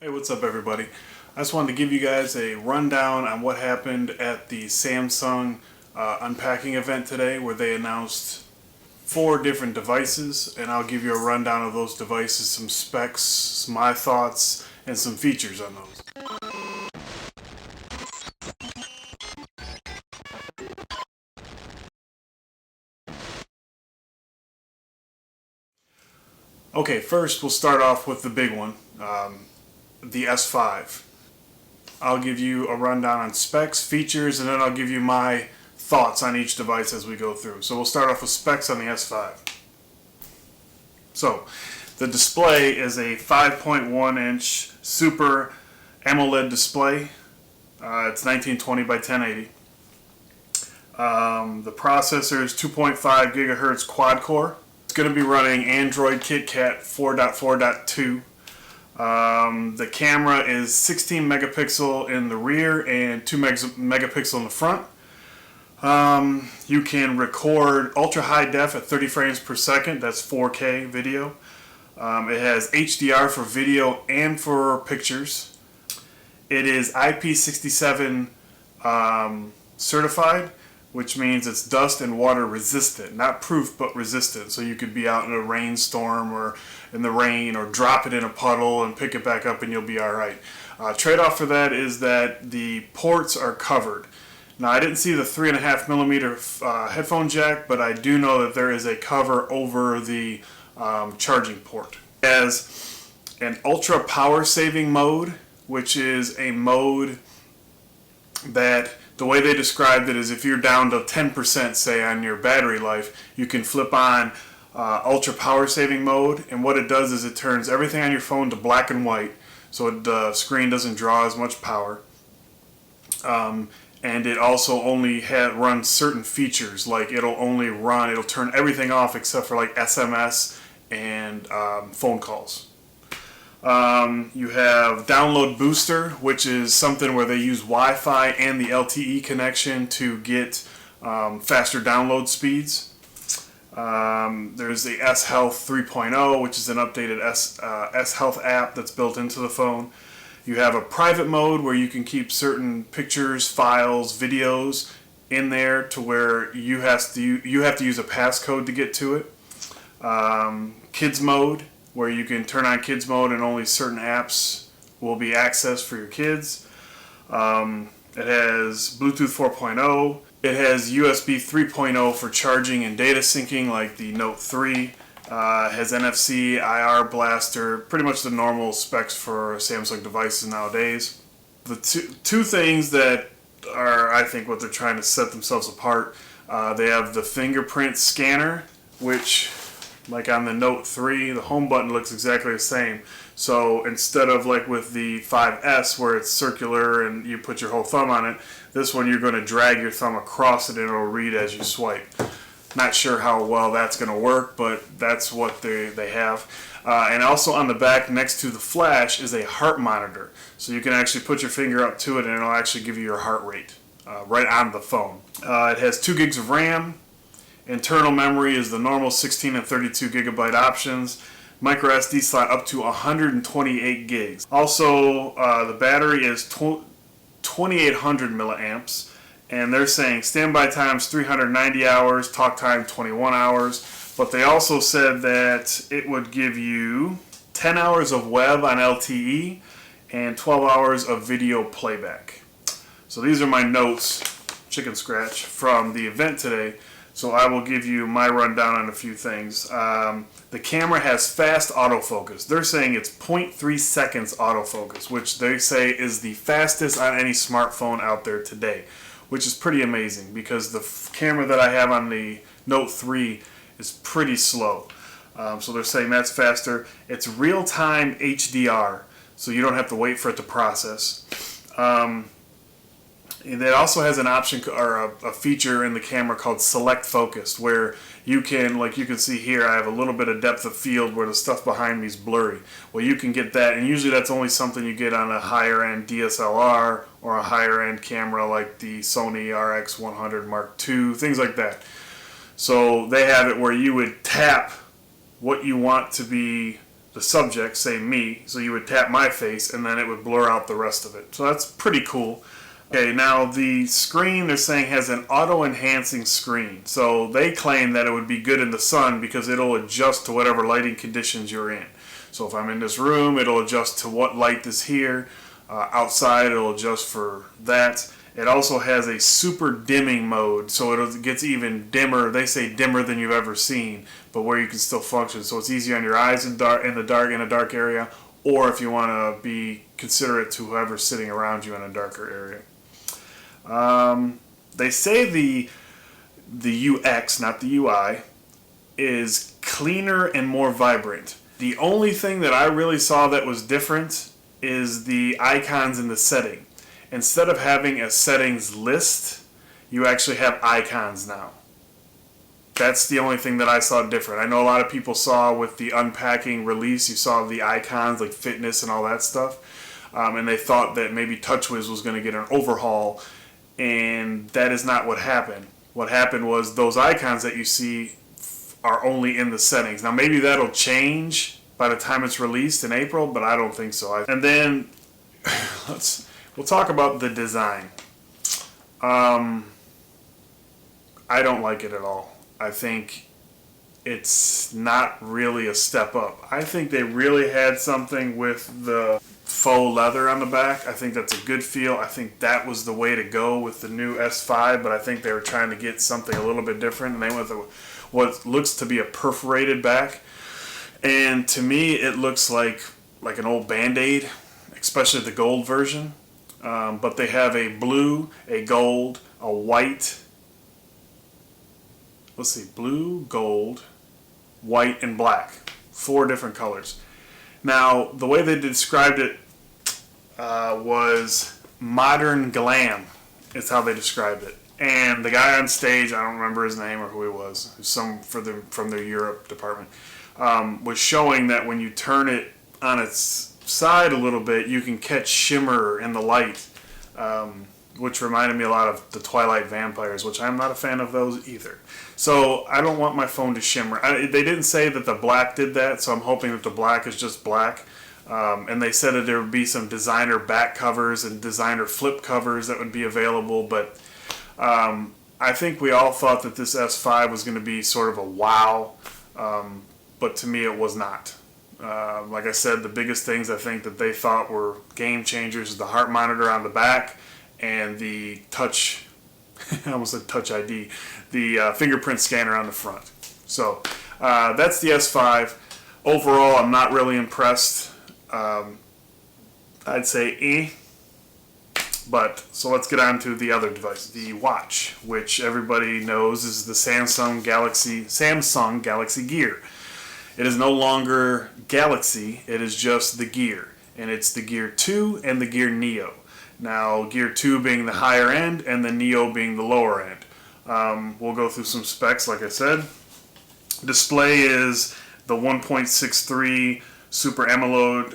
Hey, what's up everybody? I just wanted to give you guys a rundown on what happened at the Samsung unpacking event today, where they announced 4 different devices, and I'll give you a rundown of those devices, some specs, my thoughts, and some features on those. Okay, first we'll start off with the big one, the S5. I'll give you a rundown on specs, features, and then I'll give you my thoughts on each device as we go through. So we'll start off with specs on the S5. So the display is a 5.1 inch Super AMOLED display. It's 1920 by 1080. The processor is 2.5 gigahertz quad core. It's going to be running Android KitKat 4.4.2. The camera is 16 megapixel in the rear and 2 megapixel in the front. You can record ultra high def at 30 frames per second. That's 4K video. It has HDR for video and for pictures. It is IP67 certified, which means it's dust and water resistant. Not proof, but resistant. So you could be out in a rainstorm or in the rain, or drop it in a puddle and pick it back up and you'll be alright. Trade-off for that is that the ports are covered. Now, I didn't see the 3.5mm headphone jack, but I do know that there is a cover over the charging port. It has an ultra power saving mode, which is a mode that the way they described it is if you're down to 10%, say, on your battery life, you can flip on ultra power saving mode, and what it does is it turns everything on your phone to black and white, so the screen doesn't draw as much power. And it also only runs certain features, like it'll turn everything off except for like SMS and phone calls. You have download booster, which is something where they use Wi-Fi and the LTE connection to get faster download speeds. There's the S Health 3.0, which is an updated S Health app that's built into the phone. You have a private mode where you can keep certain pictures, files, videos in there to where you have to use a passcode to get to it. Kids mode, where you can turn on kids mode and only certain apps will be accessed for your kids. It has Bluetooth 4.0. It has USB 3.0 for charging and data syncing, like the Note 3. Has NFC, IR blaster, pretty much the normal specs for Samsung devices nowadays. The two things that are, I think, what they're trying to set themselves apart, they have the fingerprint scanner, which, like on the Note 3, the home button looks exactly the same. So instead of like with the 5S where it's circular and you put your whole thumb on it, this one you're going to drag your thumb across it and it'll read as you swipe. Not sure how well that's going to work, but that's what they have. And also on the back next to the flash is a heart monitor. So you can actually put your finger up to it and it'll actually give you your heart rate right on the phone. It has 2 gigs of RAM. Internal memory is the normal 16 and 32 gigabyte options. Micro SD slot up to 128 gigs. Also, the battery is 2800 milliamps. And they're saying standby time's 390 hours, talk time 21 hours. But they also said that it would give you 10 hours of web on LTE and 12 hours of video playback. So these are my notes, chicken scratch, from the event today. So I will give you my rundown on a few things. The camera has fast autofocus. They're saying it's 0.3 seconds autofocus, which they say is the fastest on any smartphone out there today, which is pretty amazing because the camera that I have on the Note 3 is pretty slow. So they're saying that's faster. It's real-time HDR, so you don't have to wait for it to process. And it also has an option or a feature in the camera called Select Focus, where you can, like you can see here, I have a little bit of depth of field where the stuff behind me is blurry. Well, you can get that, and usually that's only something you get on a higher end DSLR or a higher end camera like the Sony RX100 Mark II, things like that. So they have it where you would tap what you want to be the subject, say me, so you would tap my face and then it would blur out the rest of it. So that's pretty cool. Okay, now the screen they're saying has an auto-enhancing screen. So they claim that it would be good in the sun because it'll adjust to whatever lighting conditions you're in. So if I'm in this room, it'll adjust to what light is here. Outside, it'll adjust for that. It also has a super dimming mode, so it gets even dimmer. They say dimmer than you've ever seen, but where you can still function. So it's easier on your eyes in a dark area, or if you want to be considerate to whoever's sitting around you in a darker area. They say the UX, not the UI, is cleaner and more vibrant. The only thing that I really saw that was different is the icons in the setting. Instead of having a settings list, you actually have icons now. That's the only thing that I saw different. I know a lot of people saw with the Unpacking release, you saw the icons like fitness and all that stuff, and they thought that maybe TouchWiz was going to get an overhaul, and that is not what happened. What happened was those icons that you see are only in the settings. Now maybe that'll change by the time it's released in April, but I don't think so. And then we'll talk about the design. I don't like it at all. I think it's not really a step up. I think they really had something with the faux leather on the back. I think that's a good feel. I think that was the way to go with the new S5, but I think they were trying to get something a little bit different, and they went with what looks to be a perforated back. And to me, it looks like an old Band-Aid, especially the gold version. But they have a blue, a gold, a white. Let's see, blue, gold, white, and black. 4 different colors. Now, the way they described it was modern glam, is how they described it. And the guy on stage, I don't remember his name or who he was, from their Europe department, was showing that when you turn it on its side a little bit, you can catch shimmer in the light, which reminded me a lot of the Twilight Vampires, which I'm not a fan of those either. So I don't want my phone to shimmer. They didn't say that the black did that, so I'm hoping that the black is just black. And they said that there would be some designer back covers and designer flip covers that would be available, but I think we all thought that this S5 was going to be sort of a wow, but to me it was not. Like I said, the biggest things I think that they thought were game changers is the heart monitor on the back and the touch, I almost said touch ID, the fingerprint scanner on the front. So that's the S5. Overall, I'm not really impressed. I'd say But, so let's get on to the other device, the watch, which everybody knows is the Samsung Galaxy Gear. It is no longer Galaxy, it is just the Gear. And it's the Gear 2 and the Gear Neo. Now, Gear 2 being the higher end and the Neo being the lower end. We'll go through some specs, like I said. Display is the 1.63 Super AMOLED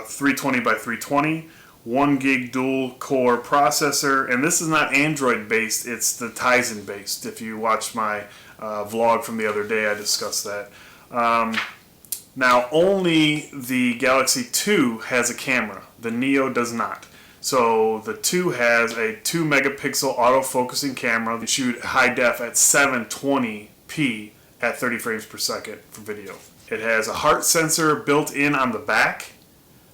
320 by 320. 1 gig dual core processor, and this is not Android based, it's the Tizen based. If you watched my vlog from the other day, I discussed that. Now only the Galaxy 2 has a camera, the Neo does not. So the 2 has a 2 megapixel autofocusing camera that shoot high def at 720p at 30 frames per second for video. It has a heart sensor built in on the back,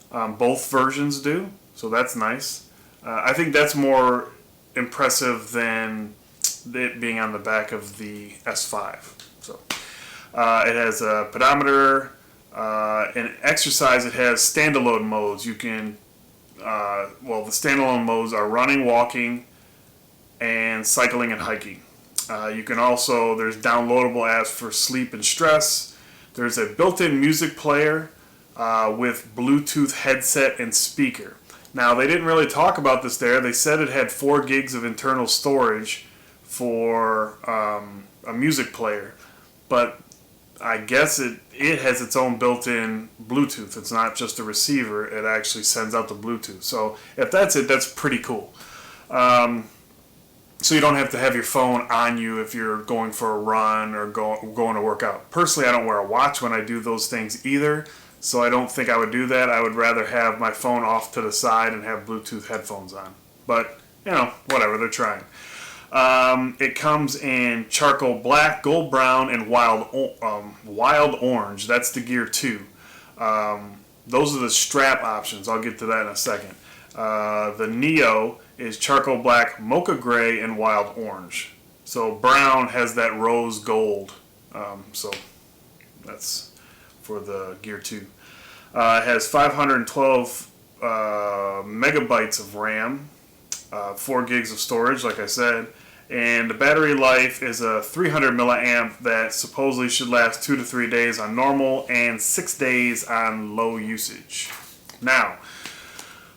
both versions do. So that's nice. I think that's more impressive than it being on the back of the S5. So it has a pedometer. In exercise, it has standalone modes. You can, the standalone modes are running, walking, and cycling and hiking. You can also, there's downloadable apps for sleep and stress. There's a built-in music player with Bluetooth headset and speaker. Now, they didn't really talk about this there. They said it had 4 gigs of internal storage for a music player, but I guess it has its own built-in Bluetooth. It's not just a receiver. It actually sends out the Bluetooth. So if that's it, that's pretty cool. So you don't have to have your phone on you if you're going for a run or going to work out. Personally, I don't wear a watch when I do those things either, so I don't think I would do that. I would rather have my phone off to the side and have Bluetooth headphones on. But, whatever, they're trying. It comes in charcoal black, gold brown, and wild orange. That's the Gear 2. Those are the strap options. I'll get to that in a second. The Neo is charcoal black, mocha gray, and wild orange. So brown has that rose gold. So that's for the Gear 2. It has 512 megabytes of RAM, 4 gigs of storage, like I said, and the battery life is a 300 milliamp that supposedly should last 2 to 3 days on normal and 6 days on low usage. Now,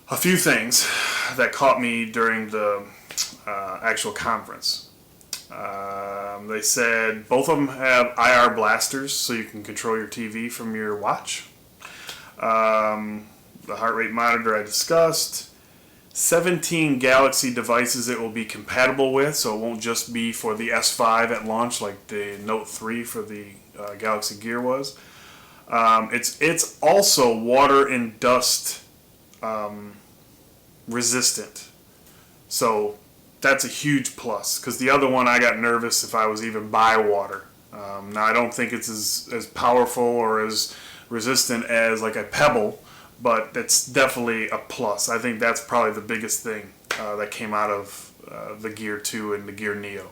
a few things that caught me during the actual conference. They said both of them have IR blasters, so you can control your TV from your watch. The heart rate monitor I discussed. 17 Galaxy devices it will be compatible with, so it won't just be for the S5 at launch like the Note 3 for the Galaxy Gear was. It's also water and dust resistant, so that's a huge plus, because the other one I got nervous if I was even by water. Now I don't think it's as powerful or as resistant as like a Pebble, but it's definitely a plus. I think that's probably the biggest thing that came out of the Gear 2 and the Gear Neo.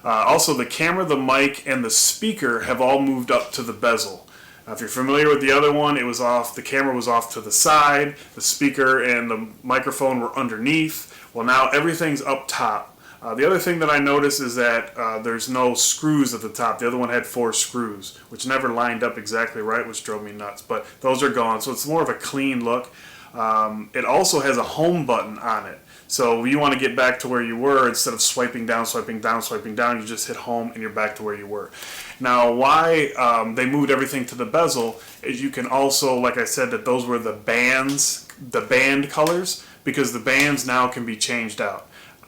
Also, the camera, the mic, and the speaker have all moved up to the bezel. If you're familiar with the other one, it was off. The camera was off to the side. The speaker and the microphone were underneath. Well, now everything's up top. The other thing that I noticed is that there's no screws at the top. The other one had 4 screws, which never lined up exactly right, which drove me nuts. But those are gone, so it's more of a clean look. It also has a home button on it. So if you want to get back to where you were, instead of swiping down, swiping down, swiping down, you just hit home and you're back to where you were. Now, why they moved everything to the bezel is you can also, like I said, that those were the band colors, because the bands now can be changed out.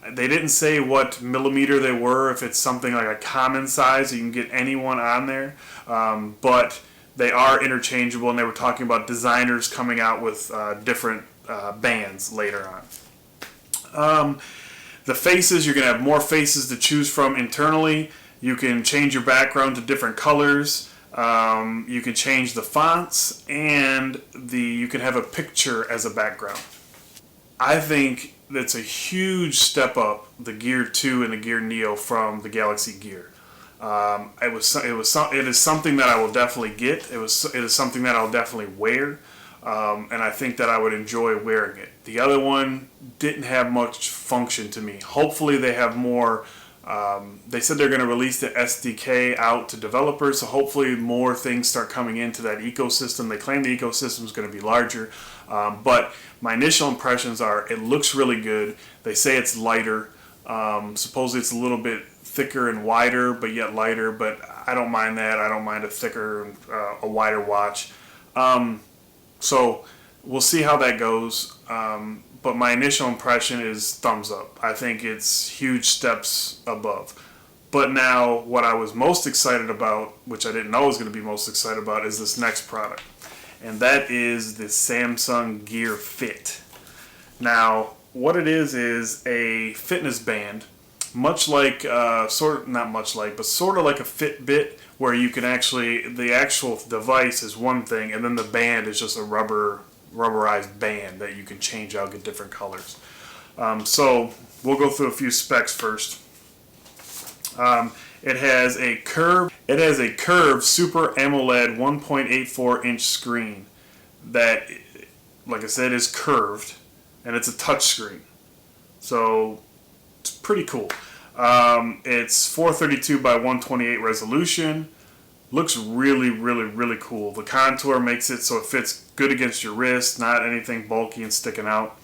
They didn't say what millimeter they were, if it's something like a common size, you can get anyone on there, but they are interchangeable, and they were talking about designers coming out with different bands later on. The faces, you're going to have more faces to choose from internally. You can change your background to different colors. You can change the fonts, and you can have a picture as a background. I think that's a huge step up, the Gear 2 and the Gear Neo from the Galaxy Gear. It is something that I will definitely get. It is something that I'll definitely wear, and I think that I would enjoy wearing it. The other one didn't have much function to me. Hopefully they have more. They said they're going to release the SDK out to developers, so hopefully more things start coming into that ecosystem. They claim the ecosystem is going to be larger, but my initial impressions are it looks really good. They say it's lighter. Supposedly it's a little bit thicker and wider, but yet lighter, but I don't mind that. I don't mind a thicker, a wider watch. So we'll see how that goes. But my initial impression is thumbs up. I think it's huge steps above. But now what I was most excited about, which I didn't know I was going to be most excited about, is this next product. And that is the Samsung Gear Fit. Now, what it is a fitness band, much like, sort of like a Fitbit, where you can actually, the actual device is one thing, and then the band is just a rubberized band that you can change out, get different colors. So we'll go through a few specs first. It has a curved Super AMOLED 1.84 inch screen that, like I said, is curved, and it's a touch screen. So it's pretty cool. It's 432 by 128 resolution. Looks really, really, really cool. The contour makes it so it fits good against your wrist, not anything bulky and sticking out.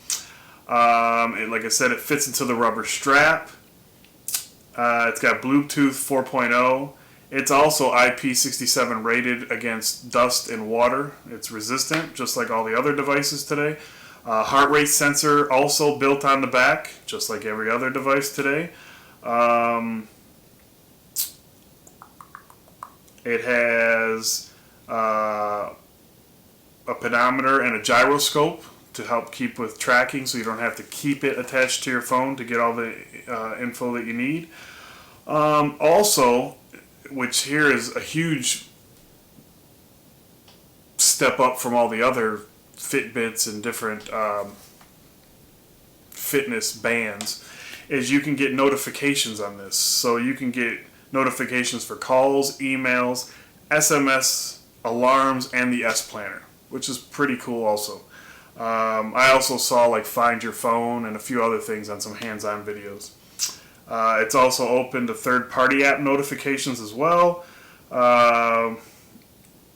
Like I said, it fits into the rubber strap. It's got Bluetooth 4.0. It's also IP67 rated against dust and water. It's resistant, just like all the other devices today. Heart rate sensor also built on the back, just like every other device today. It has a pedometer and a gyroscope to help keep with tracking, so you don't have to keep it attached to your phone to get all the info that you need. Also, which here is a huge step up from all the other Fitbits and different fitness bands, is you can get notifications on this. So you can get notifications for calls, emails, SMS, alarms, and the S Planner, which is pretty cool also. I also saw like Find Your Phone and a few other things on some hands-on videos. It's also open to third-party app notifications as well.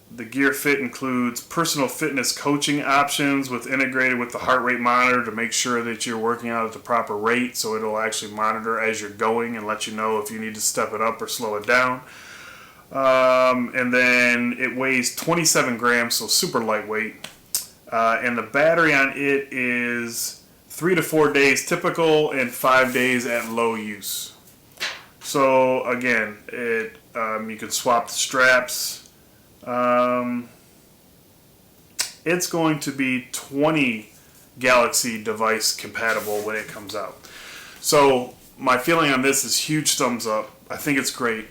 The Gear Fit includes personal fitness coaching options integrated with the heart rate monitor to make sure that you're working out at the proper rate, so it'll actually monitor as you're going and let you know if you need to step it up or slow it down. And then it weighs 27 grams, so super lightweight. And the battery on it is 3 to 4 days typical and 5 days at low use. So again, you can swap the straps. It's going to be 20 Galaxy device compatible when it comes out. So my feeling on this is huge thumbs up. I think it's great.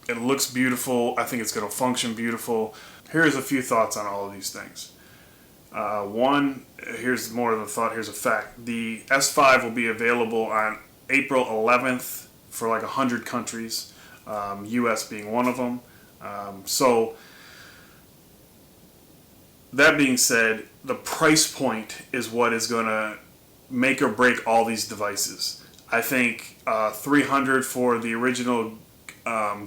It looks beautiful. I think it's going to function beautiful. Here's a few thoughts on all of these things. One, here's more of a thought, here's a fact. The S5 will be available on April 11th for like 100 countries, US being one of them. So that being said, the price point is what is going to make or break all these devices. I think $300 for the original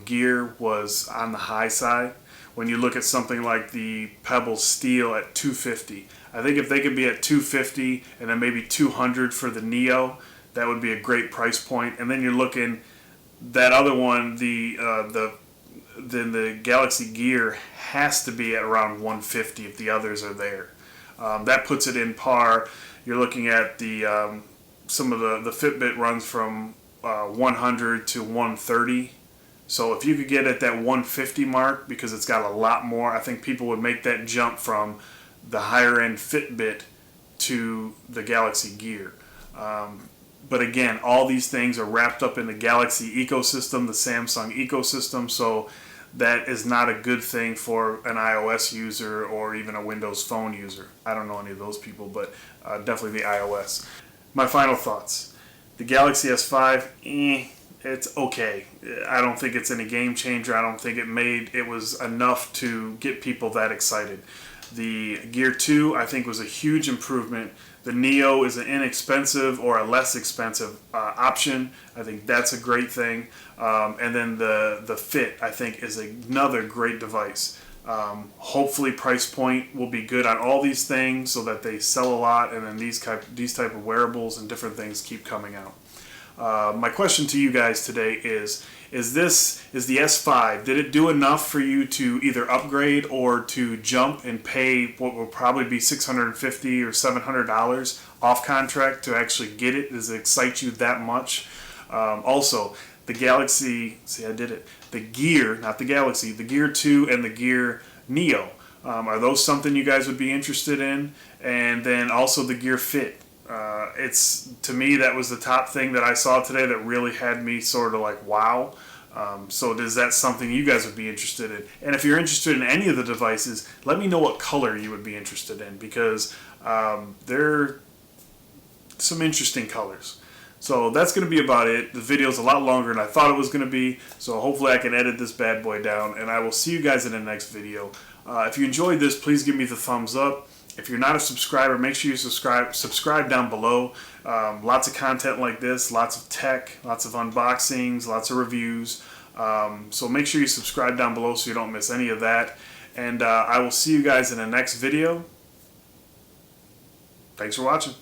Gear was on the high side. When you look at something like the Pebble Steel at $250, I think if they could be at $250 and then maybe $200 for the Neo, that would be a great price point. And then you're looking that other one, the Galaxy Gear has to be at around $150 if the others are there. That puts it in par. You're looking at the some of the Fitbit runs from $100 to $130. So if you could get at that $150 mark, because it's got a lot more, I think people would make that jump from the higher end Fitbit to the Galaxy Gear. But again, all these things are wrapped up in the Galaxy ecosystem, the Samsung ecosystem, so that is not a good thing for an iOS user or even a Windows Phone user. I don't know any of those people, but definitely the iOS. My final thoughts. The Galaxy S5, it's okay. I don't think it's any game changer. I don't think it was enough to get people that excited. The Gear 2, I think, was a huge improvement. The Neo is an inexpensive or a less expensive option. I think that's a great thing. And then the Fit, I think, is another great device. Hopefully price point will be good on all these things so that they sell a lot, and then these type of wearables and different things keep coming out. My question to you guys today is the S5, did it do enough for you to either upgrade or to jump and pay what will probably be $650 or $700 off contract to actually get it? Does it excite you that much? Also, the Galaxy, the Gear, not the Galaxy, the Gear 2 and the Gear Neo, are those something you guys would be interested in? And then also the Gear Fit. To me, that was the top thing that I saw today that really had me sort of like, wow. So is that something you guys would be interested in? And if you're interested in any of the devices, let me know what color you would be interested in, because there are some interesting colors. So that's going to be about it. The video's a lot longer than I thought it was going to be, so hopefully I can edit this bad boy down, and I will see you guys in the next video. If you enjoyed this, please give me the thumbs up. If you're not a subscriber, make sure you subscribe down below. Lots of content like this, lots of tech, lots of unboxings, lots of reviews. So make sure you subscribe down below so you don't miss any of that. And I will see you guys in the next video. Thanks for watching.